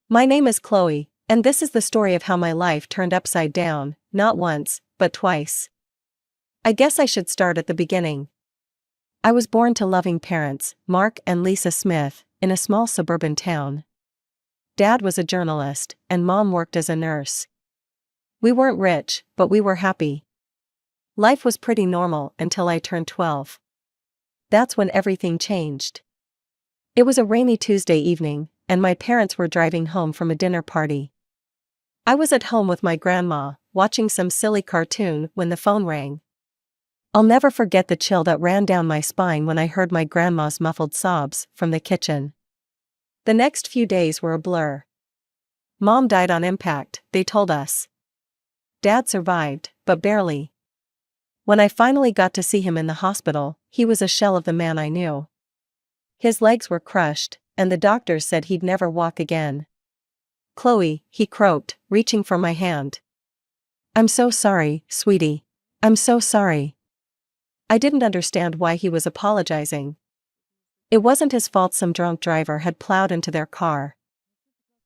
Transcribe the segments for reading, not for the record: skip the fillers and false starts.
My name is Chloe, and this is the story of how my life turned upside down, not once, but twice. I guess I should start at the beginning. I was born to loving parents, Mark and Lisa Smith, in a small suburban town. Dad was a journalist, and Mom worked as a nurse. We weren't rich, but we were happy. Life was pretty normal until I turned 12. That's when everything changed. It was a rainy Tuesday evening, and my parents were driving home from a dinner party. I was at home with my grandma, watching some silly cartoon when the phone rang. I'll never forget the chill that ran down my spine when I heard my grandma's muffled sobs from the kitchen. The next few days were a blur. Mom died on impact, they told us. Dad survived, but barely. When I finally got to see him in the hospital, he was a shell of the man I knew. His legs were crushed, and the doctors said he'd never walk again. "Chloe," he croaked, reaching for my hand. "I'm so sorry, sweetie. I'm so sorry." I didn't understand why he was apologizing. It wasn't his fault some drunk driver had plowed into their car.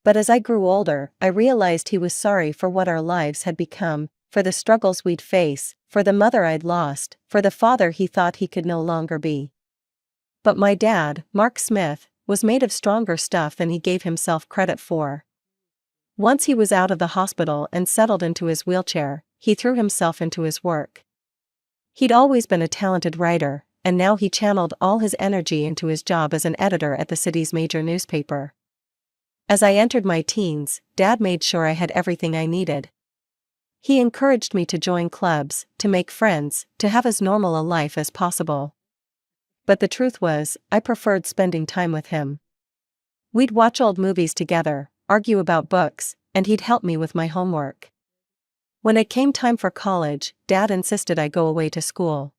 But as I grew older, I realized he was sorry for what our lives had become, for the struggles we'd face, for the mother I'd lost, for the father he thought he could no longer be. But my dad, Mark Smith, was made of stronger stuff than he gave himself credit for. Once he was out of the hospital and settled into his wheelchair, he threw himself into his work. He'd always been a talented writer, and now he channeled all his energy into his job as an editor at the city's major newspaper. As I entered my teens, Dad made sure I had everything I needed. He encouraged me to join clubs, to make friends, to have as normal a life as possible. But the truth was, I preferred spending time with him. We'd watch old movies together, argue about books, and he'd help me with my homework. When it came time for college, Dad insisted I go away to school.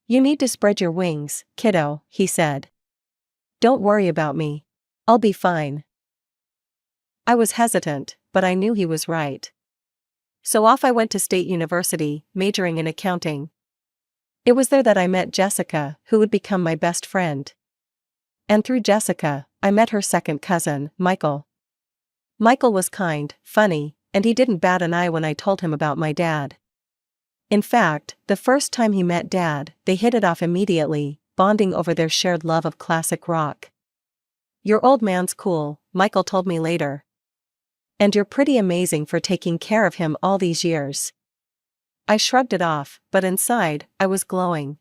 "You need to spread your wings, kiddo," he said. "Don't worry about me. I'll be fine." I was hesitant, but I knew he was right. So off I went to State University, majoring in accounting. It was there that I met Jessica, who would become my best friend. And through Jessica, I met her second cousin, Michael. Michael was kind, funny, and he didn't bat an eye when I told him about my dad. In fact, the first time he met Dad, they hit it off immediately, bonding over their shared love of classic rock. "Your old man's cool," Michael told me later. "And you're pretty amazing for taking care of him all these years." I shrugged it off, but inside, I was glowing.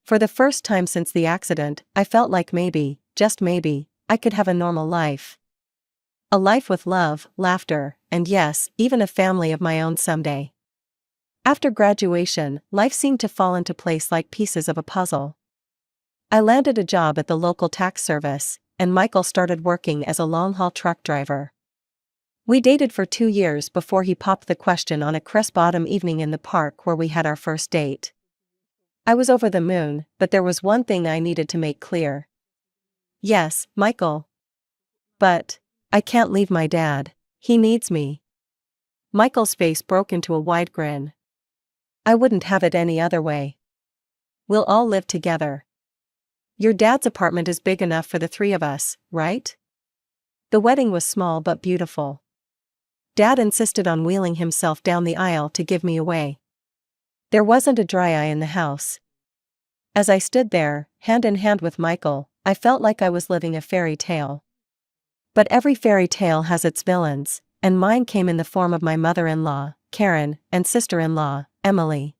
For the first time since the accident, I felt like maybe, just maybe, I could have a normal life. A life with love, laughter, and yes, even a family of my own someday. After graduation, life seemed to fall into place like pieces of a puzzle. I landed a job at the local tax service, and Michael started working as a long-haul truck driver. We dated for 2 years before he popped the question on a crisp autumn evening in the park where we had our first date. I was over the moon, but there was one thing I needed to make clear. "Yes, Michael. But I can't leave my dad. He needs me." Michael's face broke into a wide grin. "I wouldn't have it any other way. We'll all live together. Your dad's apartment is big enough for the 3 of us, right?" The wedding was small but beautiful. Dad insisted on wheeling himself down the aisle to give me away. There wasn't a dry eye in the house. As I stood there, hand in hand with Michael, I felt like I was living a fairy tale. But every fairy tale has its villains, and mine came in the form of my mother-in-law, Karen, and sister-in-law, Emily.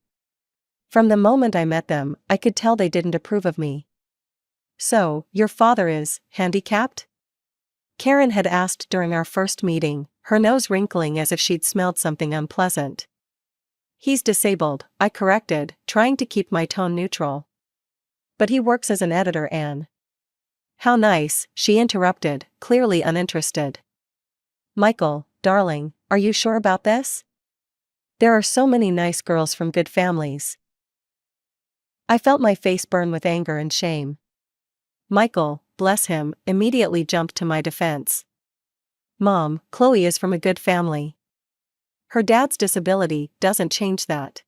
From the moment I met them, I could tell they didn't approve of me. "So, your father is handicapped?" Karen had asked during our first meeting, her nose wrinkling as if she'd smelled something unpleasant. "He's disabled," I corrected, trying to keep my tone neutral. "But he works as an editor, Anne." "How nice," she interrupted, clearly uninterested. "Michael, darling, are you sure about this? There are so many nice girls from good families." I felt my face burn with anger and shame. Michael, bless him, immediately jumped to my defense. "Mom, Chloe is from a good family. Her dad's disability doesn't change that.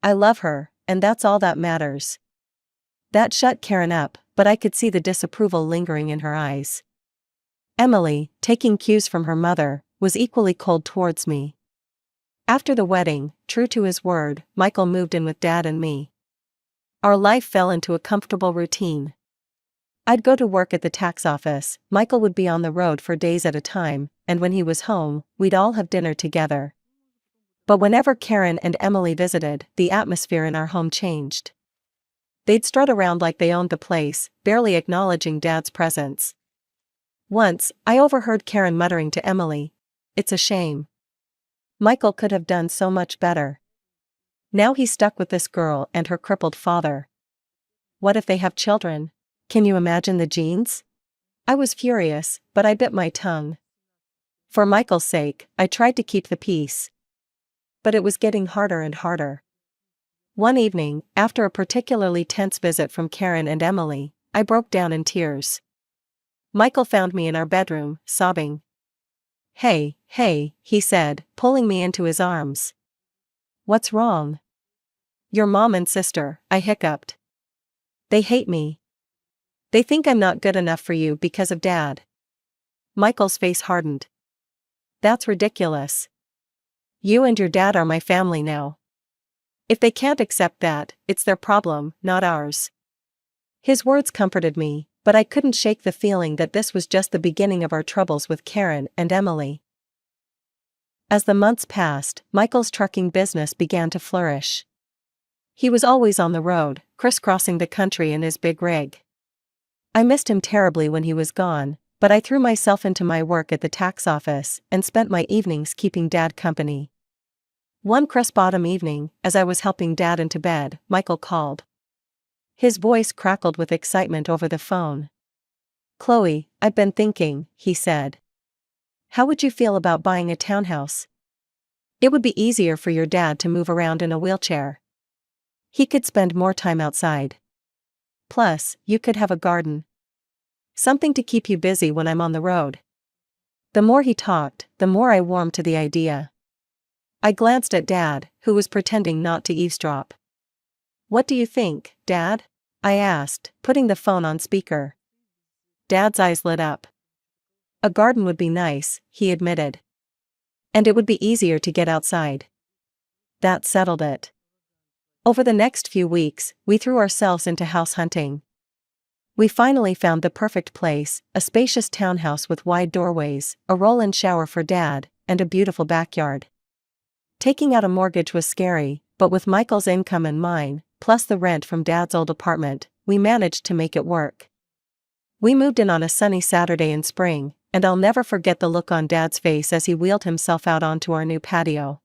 I love her, and that's all that matters." That shut Karen up, but I could see the disapproval lingering in her eyes. Emily, taking cues from her mother, was equally cold towards me. After the wedding, true to his word, Michael moved in with Dad and me. Our life fell into a comfortable routine. I'd go to work at the tax office, Michael would be on the road for days at a time, and when he was home, we'd all have dinner together. But whenever Karen and Emily visited, the atmosphere in our home changed. They'd strut around like they owned the place, barely acknowledging Dad's presence. Once, I overheard Karen muttering to Emily, "It's a shame. Michael could have done so much better. Now he's stuck with this girl and her crippled father. What if they have children? Can you imagine the genes?" I was furious, but I bit my tongue. For Michael's sake, I tried to keep the peace. But it was getting harder and harder. One evening, after a particularly tense visit from Karen and Emily, I broke down in tears. Michael found me in our bedroom, sobbing. Hey, he said, pulling me into his arms. "What's wrong?" "Your mom and sister," I hiccuped. "They hate me. They think I'm not good enough for you because of Dad." Michael's face hardened. "That's ridiculous. You and your dad are my family now. If they can't accept that, it's their problem, not ours." His words comforted me, but I couldn't shake the feeling that this was just the beginning of our troubles with Karen and Emily. As the months passed, Michael's trucking business began to flourish. He was always on the road, crisscrossing the country in his big rig. I missed him terribly when he was gone, but I threw myself into my work at the tax office and spent my evenings keeping Dad company. One crisp autumn evening, as I was helping Dad into bed, Michael called. His voice crackled with excitement over the phone. "Chloe, I've been thinking," he said. "How would you feel about buying a townhouse? It would be easier for your dad to move around in a wheelchair. He could spend more time outside. Plus, you could have a garden. Something to keep you busy when I'm on the road." The more he talked, the more I warmed to the idea. I glanced at Dad, who was pretending not to eavesdrop. "What do you think, Dad?" I asked, putting the phone on speaker. Dad's eyes lit up. "A garden would be nice," he admitted. "And it would be easier to get outside." That settled it. Over the next few weeks, we threw ourselves into house hunting. We finally found the perfect place, a spacious townhouse with wide doorways, a roll-in shower for Dad, and a beautiful backyard. Taking out a mortgage was scary, but with Michael's income and mine, plus the rent from Dad's old apartment, we managed to make it work. We moved in on a sunny Saturday in spring, and I'll never forget the look on Dad's face as he wheeled himself out onto our new patio.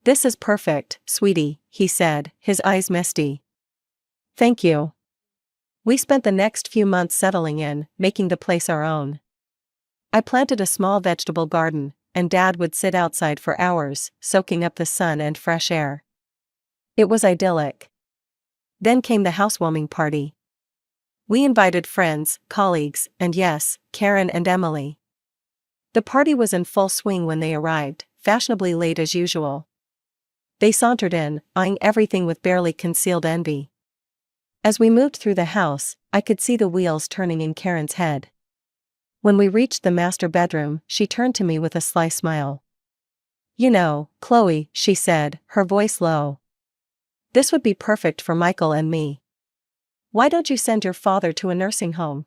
"This is perfect, sweetie," he said, his eyes misty. "Thank you." We spent the next few months settling in, making the place our own. I planted a small vegetable garden, and Dad would sit outside for hours, soaking up the sun and fresh air. It was idyllic. Then came the housewarming party. We invited friends, colleagues, and yes, Karen and Emily. The party was in full swing when they arrived, fashionably late as usual. They sauntered in, eyeing everything with barely concealed envy. As we moved through the house, I could see the wheels turning in Karen's head. When we reached the master bedroom, she turned to me with a sly smile. "You know, Chloe," she said, her voice low. "This would be perfect for Michael and me. Why don't you send your father to a nursing home?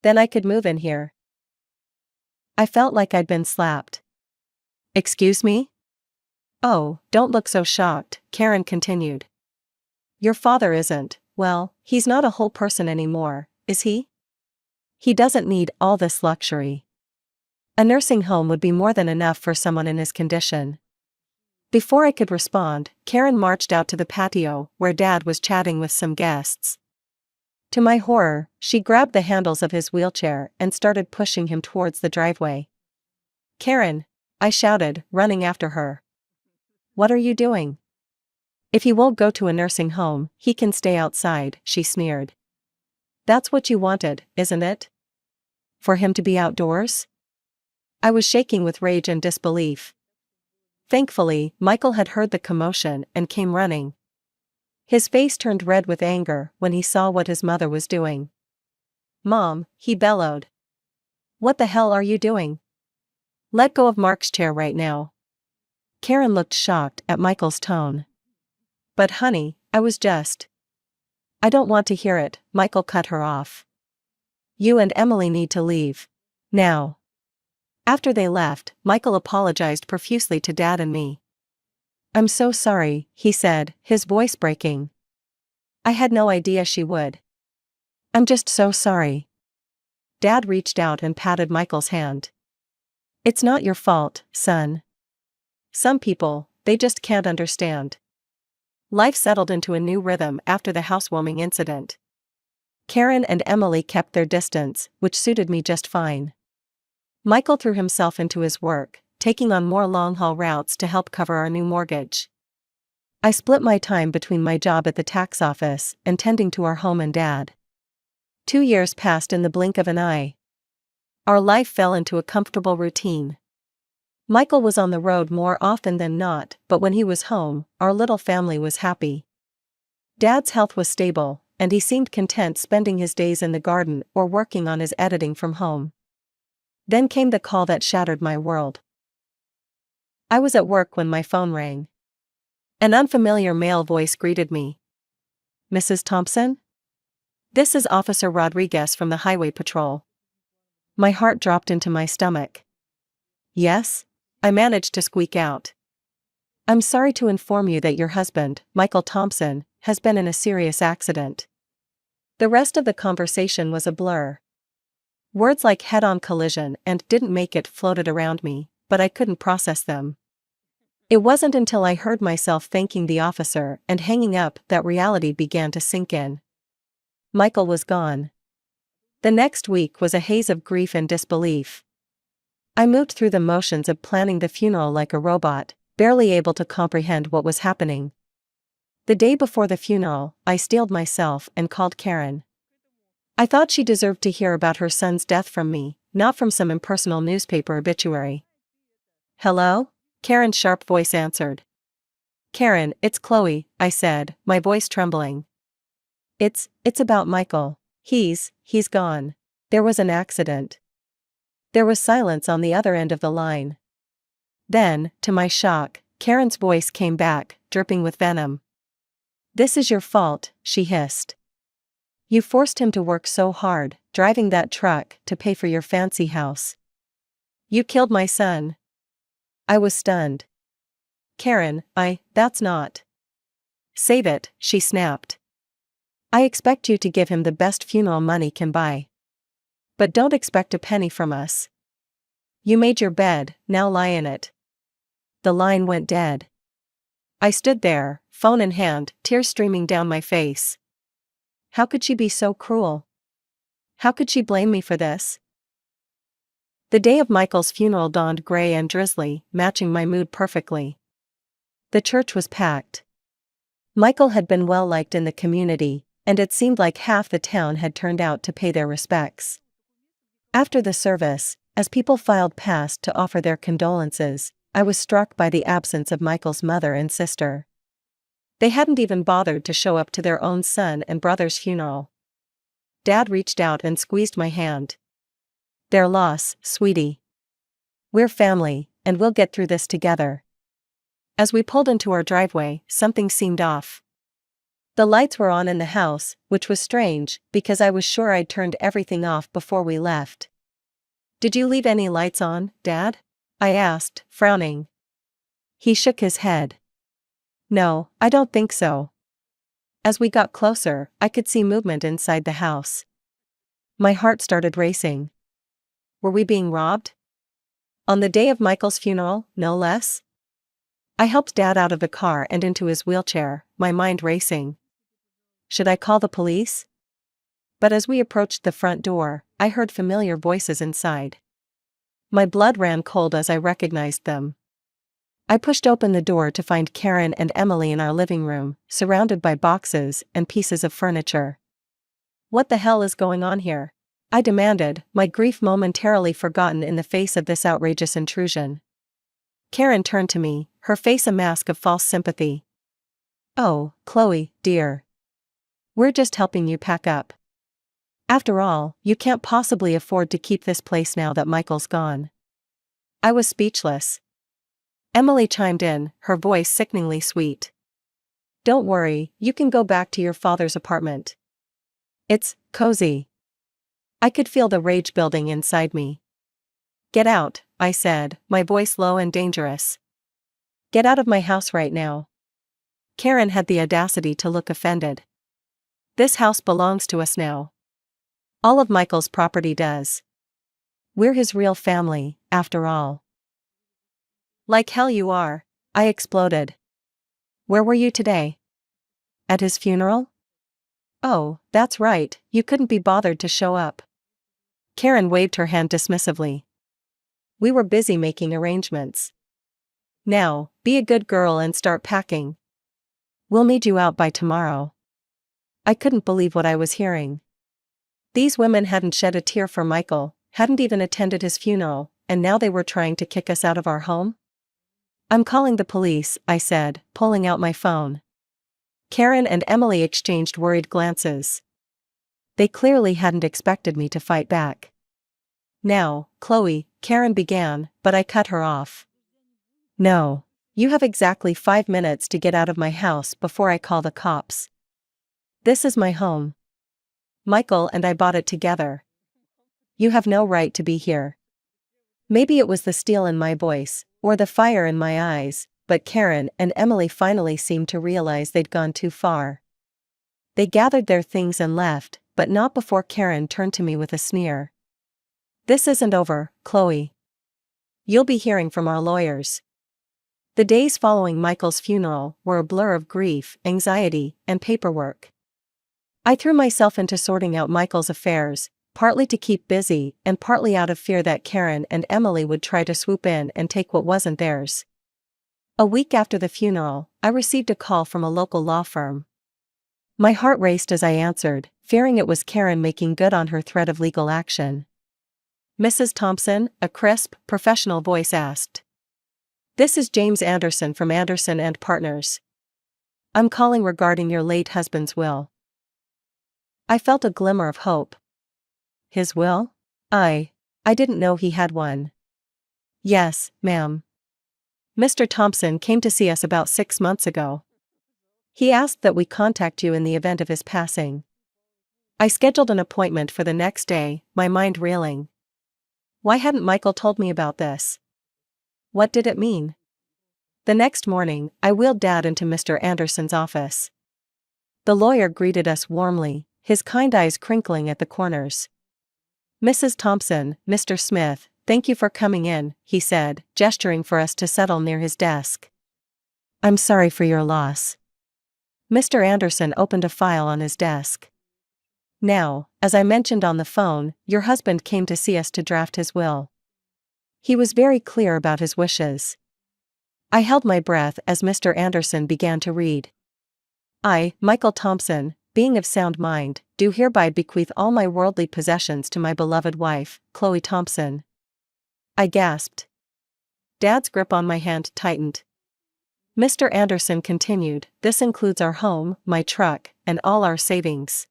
Then I could move in here." I felt like I'd been slapped. "Excuse me?" "Oh, don't look so shocked," Karen continued. "Your father isn't, well, he's not a whole person anymore, is he? He doesn't need all this luxury. A nursing home would be more than enough for someone in his condition." Before I could respond, Karen marched out to the patio, where Dad was chatting with some guests. To my horror, she grabbed the handles of his wheelchair and started pushing him towards the driveway. "Karen!" I shouted, running after her. "What are you doing?" "If he won't go to a nursing home, he can stay outside," she sneered. "That's what you wanted, isn't it? For him to be outdoors?" I was shaking with rage and disbelief. Thankfully, Michael had heard the commotion and came running. His face turned red with anger when he saw what his mother was doing. "Mom," he bellowed. What the hell are you doing? Let go of Mark's chair right now. Karen looked shocked at Michael's tone. But honey, I was just. I don't want to hear it, Michael cut her off. You and Emily need to leave. Now. After they left, Michael apologized profusely to Dad and me. I'm so sorry, he said, his voice breaking. I had no idea she would. I'm just so sorry. Dad reached out and patted Michael's hand. It's not your fault, son. Some people, they just can't understand. Life settled into a new rhythm after the housewarming incident. Karen and Emily kept their distance, which suited me just fine. Michael threw himself into his work, taking on more long-haul routes to help cover our new mortgage. I split my time between my job at the tax office and tending to our home and Dad. 2 years passed in the blink of an eye. Our life fell into a comfortable routine. Michael was on the road more often than not, but when he was home, our little family was happy. Dad's health was stable, and he seemed content spending his days in the garden or working on his editing from home. Then came the call that shattered my world. I was at work when my phone rang. An unfamiliar male voice greeted me. Mrs. Thompson? This is Officer Rodriguez from the Highway Patrol. My heart dropped into my stomach. Yes? I managed to squeak out. I'm sorry to inform you that your husband, Michael Thompson, has been in a serious accident. The rest of the conversation was a blur. Words like head-on collision and didn't make it floated around me, but I couldn't process them. It wasn't until I heard myself thanking the officer and hanging up that reality began to sink in. Michael was gone. The next week was a haze of grief and disbelief. I moved through the motions of planning the funeral like a robot, barely able to comprehend what was happening. The day before the funeral, I steeled myself and called Karen. I thought she deserved to hear about her son's death from me, not from some impersonal newspaper obituary. Hello? Karen's sharp voice answered. Karen, it's Chloe, I said, my voice trembling. It's about Michael. He's gone. There was an accident. There was silence on the other end of the line. Then, to my shock, Karen's voice came back, dripping with venom. This is your fault, she hissed. You forced him to work so hard, driving that truck to pay for your fancy house. You killed my son. I was stunned. Karen, that's not. Save it, she snapped. I expect you to give him the best funeral money can buy. But don't expect a penny from us. You made your bed, now lie in it. The line went dead. I stood there, phone in hand, tears streaming down my face. How could she be so cruel? How could she blame me for this? The day of Michael's funeral dawned gray and drizzly, matching my mood perfectly. The church was packed. Michael had been well liked in the community, and it seemed like half the town had turned out to pay their respects. After the service, as people filed past to offer their condolences, I was struck by the absence of Michael's mother and sister. They hadn't even bothered to show up to their own son and brother's funeral. Dad reached out and squeezed my hand. Their loss, sweetie. We're family, and we'll get through this together. As we pulled into our driveway, something seemed off. The lights were on in the house, which was strange, because I was sure I'd turned everything off before we left. Did you leave any lights on, Dad? I asked, frowning. He shook his head. No, I don't think so. As we got closer, I could see movement inside the house. My heart started racing. Were we being robbed? On the day of Michael's funeral, no less? I helped Dad out of the car and into his wheelchair, my mind racing. Should I call the police? But as we approached the front door, I heard familiar voices inside. My blood ran cold as I recognized them. I pushed open the door to find Karen and Emily in our living room, surrounded by boxes and pieces of furniture. What the hell is going on here? I demanded, my grief momentarily forgotten in the face of this outrageous intrusion. Karen turned to me, her face a mask of false sympathy. Oh, Chloe, dear. We're just helping you pack up. After all, you can't possibly afford to keep this place now that Michael's gone. I was speechless. Emily chimed in, her voice sickeningly sweet. Don't worry, you can go back to your father's apartment. It's cozy. I could feel the rage building inside me. Get out, I said, my voice low and dangerous. Get out of my house right now. Karen had the audacity to look offended. This house belongs to us now. All of Michael's property does. We're his real family, after all. Like hell you are, I exploded. Where were you today? At his funeral? Oh, that's right, you couldn't be bothered to show up. Karen waved her hand dismissively. We were busy making arrangements. Now, be a good girl and start packing. We'll need you out by tomorrow. I couldn't believe what I was hearing. These women hadn't shed a tear for Michael, hadn't even attended his funeral, and now they were trying to kick us out of our home? I'm calling the police, I said, pulling out my phone. Karen and Emily exchanged worried glances. They clearly hadn't expected me to fight back. Now, Chloe, Karen began, but I cut her off. No. You have exactly 5 minutes to get out of my house before I call the cops. This is my home. Michael and I bought it together. You have no right to be here. Maybe it was the steel in my voice, or the fire in my eyes, but Karen and Emily finally seemed to realize they'd gone too far. They gathered their things and left, but not before Karen turned to me with a sneer. This isn't over, Chloe. You'll be hearing from our lawyers. The days following Michael's funeral were a blur of grief, anxiety, and paperwork. I threw myself into sorting out Michael's affairs, partly to keep busy and partly out of fear that Karen and Emily would try to swoop in and take what wasn't theirs. A week after the funeral, I received a call from a local law firm. My heart raced as I answered, fearing it was Karen making good on her threat of legal action. Mrs. Thompson, a crisp, professional voice asked. This is James Anderson from Anderson and Partners. I'm calling regarding your late husband's will. I felt a glimmer of hope. His will? I didn't know he had one. Yes, ma'am. Mr. Thompson came to see us about 6 months ago. He asked that we contact you in the event of his passing. I scheduled an appointment for the next day, my mind reeling. Why hadn't Michael told me about this? What did it mean? The next morning, I wheeled Dad into Mr. Anderson's office. The lawyer greeted us warmly, his kind eyes crinkling at the corners. Mrs. Thompson, Mr. Smith, thank you for coming in, he said, gesturing for us to settle near his desk. I'm sorry for your loss. Mr. Anderson opened a file on his desk. Now, as I mentioned on the phone, your husband came to see us to draft his will. He was very clear about his wishes. I held my breath as Mr. Anderson began to read. I, Michael Thompson, being of sound mind, do hereby bequeath all my worldly possessions to my beloved wife, Chloe Thompson. I gasped. Dad's grip on my hand tightened. Mr. Anderson continued, this includes our home, my truck, and all our savings.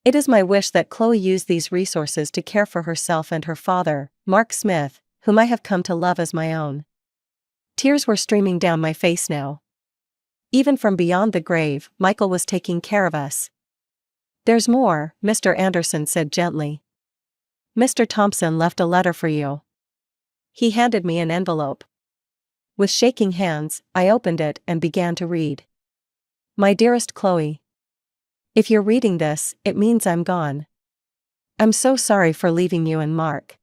It is my wish that Chloe use these resources to care for herself and her father, Mark Smith, whom I have come to love as my own. Tears were streaming down my face now. Even from beyond the grave, Michael was taking care of us. There's more, Mr. Anderson said gently. Mr. Thompson left a letter for you. He handed me an envelope. With shaking hands, I opened it and began to read. My dearest Chloe. If you're reading this, it means I'm gone. I'm so sorry for leaving you and Mark.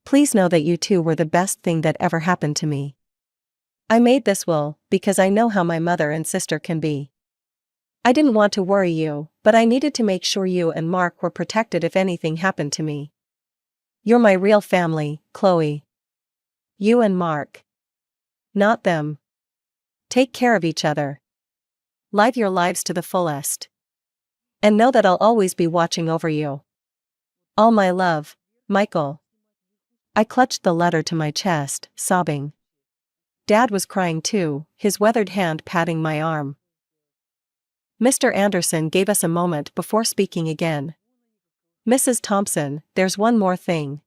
Please know that you two were the best thing that ever happened to me. I made this will because I know how my mother and sister can be. I didn't want to worry you, but I needed to make sure you and Mark were protected if anything happened to me. You're my real family, Chloe. You and Mark. Not them. Take care of each other. Live your lives to the fullest. And know that I'll always be watching over you. All my love, Michael. I clutched the letter to my chest, sobbing. Dad was crying too, his weathered hand patting my arm. Mr. Anderson gave us a moment before speaking again. Mrs. Thompson, there's one more thing.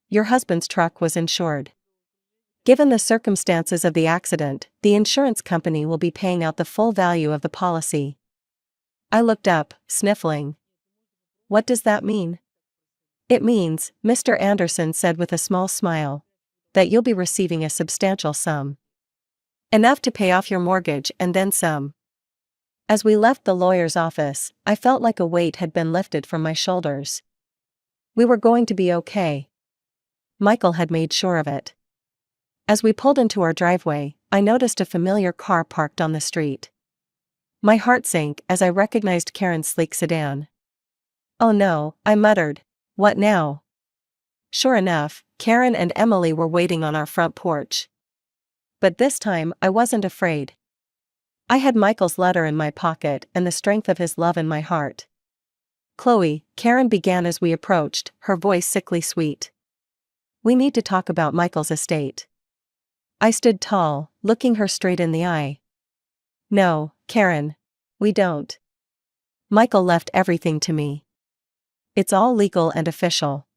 Your husband's truck was insured. Given the circumstances of the accident, the insurance company will be paying out the full value of the policy. I looked up, sniffling. What does that mean? It means, Mr. Anderson said with a small smile, that you'll be receiving a substantial sum. Enough to pay off your mortgage and then some. As we left the lawyer's office, I felt like a weight had been lifted from my shoulders. We were going to be okay. Michael had made sure of it. As we pulled into our driveway, I noticed a familiar car parked on the street. My heart sank as I recognized Karen's sleek sedan. Oh no, I muttered. What now? Sure enough, Karen and Emily were waiting on our front porch. But this time, I wasn't afraid. I had Michael's letter in my pocket and the strength of his love in my heart. Chloe, Karen began as we approached, her voice sickly sweet. We need to talk about Michael's estate. I stood tall, looking her straight in the eye. No, Karen. We don't. Michael left everything to me. It's all legal and official.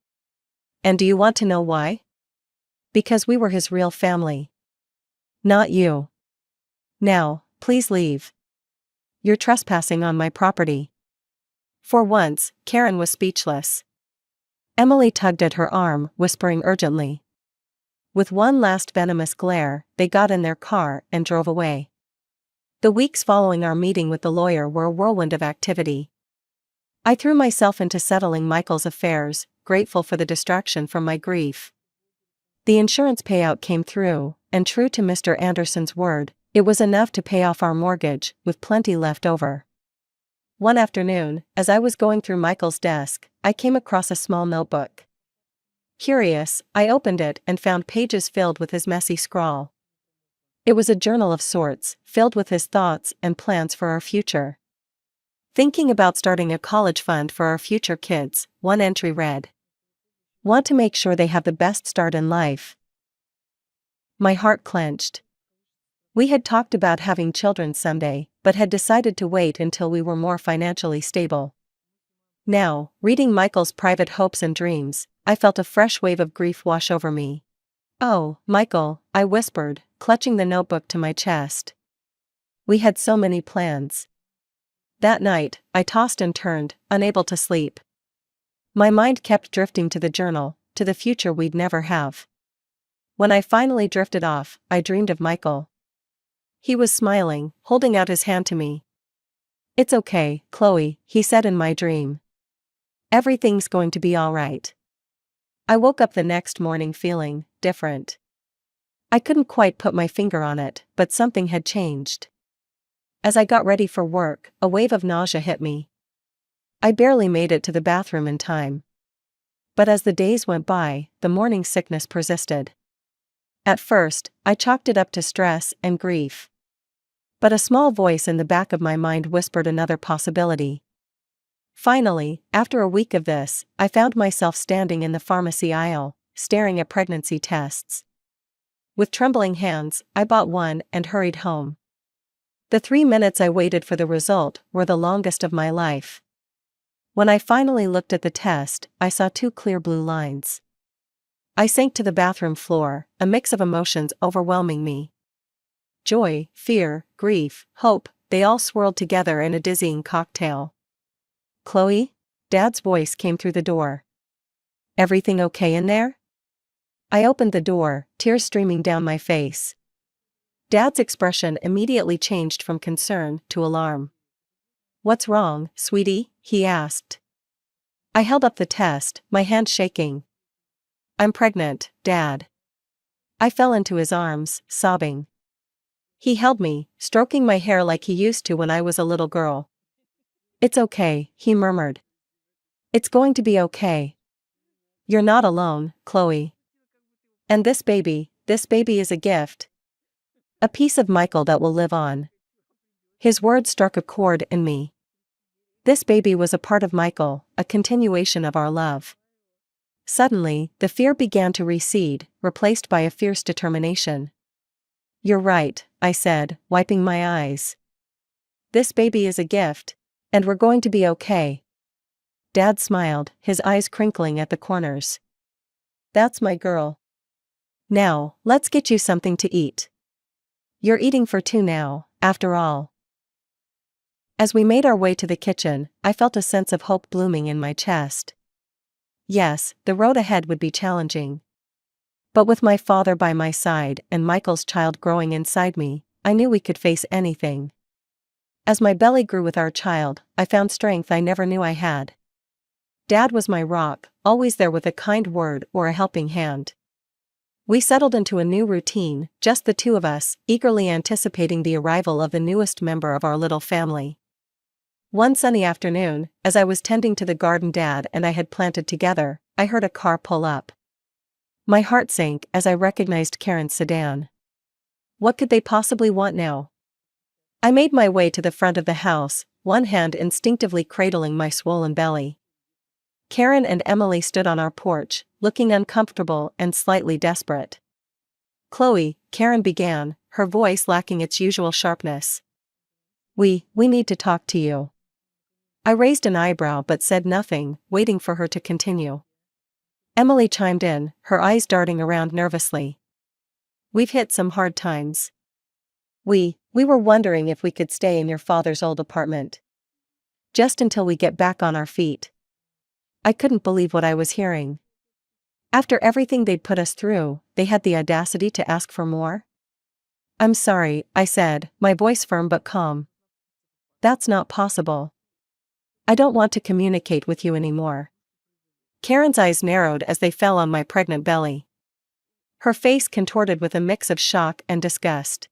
And do you want to know why? Because we were his real family. Not you. Now, please leave. You're trespassing on my property. For once, Karen was speechless. Emily tugged at her arm, whispering urgently. With one last venomous glare, they got in their car and drove away. The weeks following our meeting with the lawyer were a whirlwind of activity. I threw myself into settling Michael's affairs, grateful for the distraction from my grief. The insurance payout came through, and true to Mr. Anderson's word, it was enough to pay off our mortgage, with plenty left over. One afternoon, as I was going through Michael's desk, I came across a small notebook. Curious, I opened it and found pages filled with his messy scrawl. It was a journal of sorts, filled with his thoughts and plans for our future. Thinking about starting a college fund for our future kids, one entry read. Want to make sure they have the best start in life. My heart clenched. We had talked about having children someday, but had decided to wait until we were more financially stable. Now, reading Michael's private hopes and dreams, I felt a fresh wave of grief wash over me. Oh, Michael, I whispered, clutching the notebook to my chest. We had so many plans. That night, I tossed and turned, unable to sleep. My mind kept drifting to the journal, to the future we'd never have. When I finally drifted off, I dreamed of Michael. He was smiling, holding out his hand to me. It's okay, Chloe, he said in my dream. Everything's going to be all right. I woke up the next morning feeling different. I couldn't quite put my finger on it, but something had changed. As I got ready for work, a wave of nausea hit me. I barely made it to the bathroom in time. But as the days went by, the morning sickness persisted. At first, I chalked it up to stress and grief. But a small voice in the back of my mind whispered another possibility. Finally, after a week of this, I found myself standing in the pharmacy aisle, staring at pregnancy tests. With trembling hands, I bought one and hurried home. The 3 minutes I waited for the result were the longest of my life. When I finally looked at the test, I saw 2 clear blue lines. I sank to the bathroom floor, a mix of emotions overwhelming me. Joy, fear, grief, hope, they all swirled together in a dizzying cocktail. Chloe? Dad's voice came through the door. Everything okay in there? I opened the door, tears streaming down my face. Dad's expression immediately changed from concern to alarm. What's wrong, sweetie? He asked. I held up the test, my hand shaking. I'm pregnant, Dad. I fell into his arms, sobbing. He held me, stroking my hair like he used to when I was a little girl. It's okay, he murmured. It's going to be okay. You're not alone, Chloe. And this baby is a gift. A piece of Michael that will live on. His words struck a chord in me. This baby was a part of Michael, a continuation of our love. Suddenly, the fear began to recede, replaced by a fierce determination. You're right, I said, wiping my eyes. This baby is a gift. And we're going to be okay. Dad smiled, his eyes crinkling at the corners. That's my girl. Now, let's get you something to eat. You're eating for two now, after all. As we made our way to the kitchen, I felt a sense of hope blooming in my chest. Yes, the road ahead would be challenging. But with my father by my side and Michael's child growing inside me, I knew we could face anything. As my belly grew with our child, I found strength I never knew I had. Dad was my rock, always there with a kind word or a helping hand. We settled into a new routine, just the two of us, eagerly anticipating the arrival of the newest member of our little family. One sunny afternoon, as I was tending to the garden Dad and I had planted together, I heard a car pull up. My heart sank as I recognized Karen's sedan. What could they possibly want now? I made my way to the front of the house, one hand instinctively cradling my swollen belly. Karen and Emily stood on our porch, looking uncomfortable and slightly desperate. "Chloe," Karen began, her voice lacking its usual sharpness. We need to talk to you." I raised an eyebrow but said nothing, waiting for her to continue. Emily chimed in, her eyes darting around nervously. "We've hit some hard times. We were wondering if we could stay in your father's old apartment. Just until we get back on our feet." I couldn't believe what I was hearing. After everything they'd put us through, they had the audacity to ask for more? "I'm sorry," I said, my voice firm but calm. "That's not possible. I don't want to communicate with you anymore." Karen's eyes narrowed as they fell on my pregnant belly. Her face contorted with a mix of shock and disgust.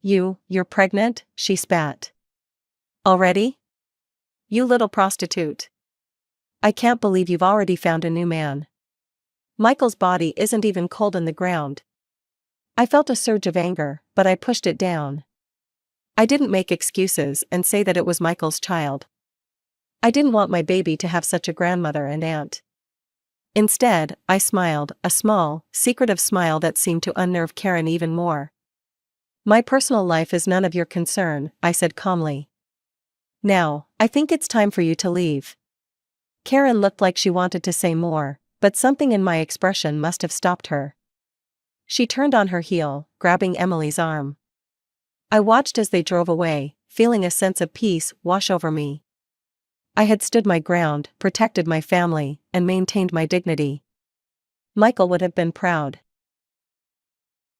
You're pregnant?" she spat. "Already? You little prostitute. I can't believe you've already found a new man. Michael's body isn't even cold in the ground." I felt a surge of anger, but I pushed it down. I didn't make excuses and say that it was Michael's child. I didn't want my baby to have such a grandmother and aunt. Instead, I smiled, a small, secretive smile that seemed to unnerve Karen even more. "My personal life is none of your concern," I said calmly. "Now, I think it's time for you to leave." Karen looked like she wanted to say more, but something in my expression must have stopped her. She turned on her heel, grabbing Emily's arm. I watched as they drove away, feeling a sense of peace wash over me. I had stood my ground, protected my family, and maintained my dignity. Michael would have been proud.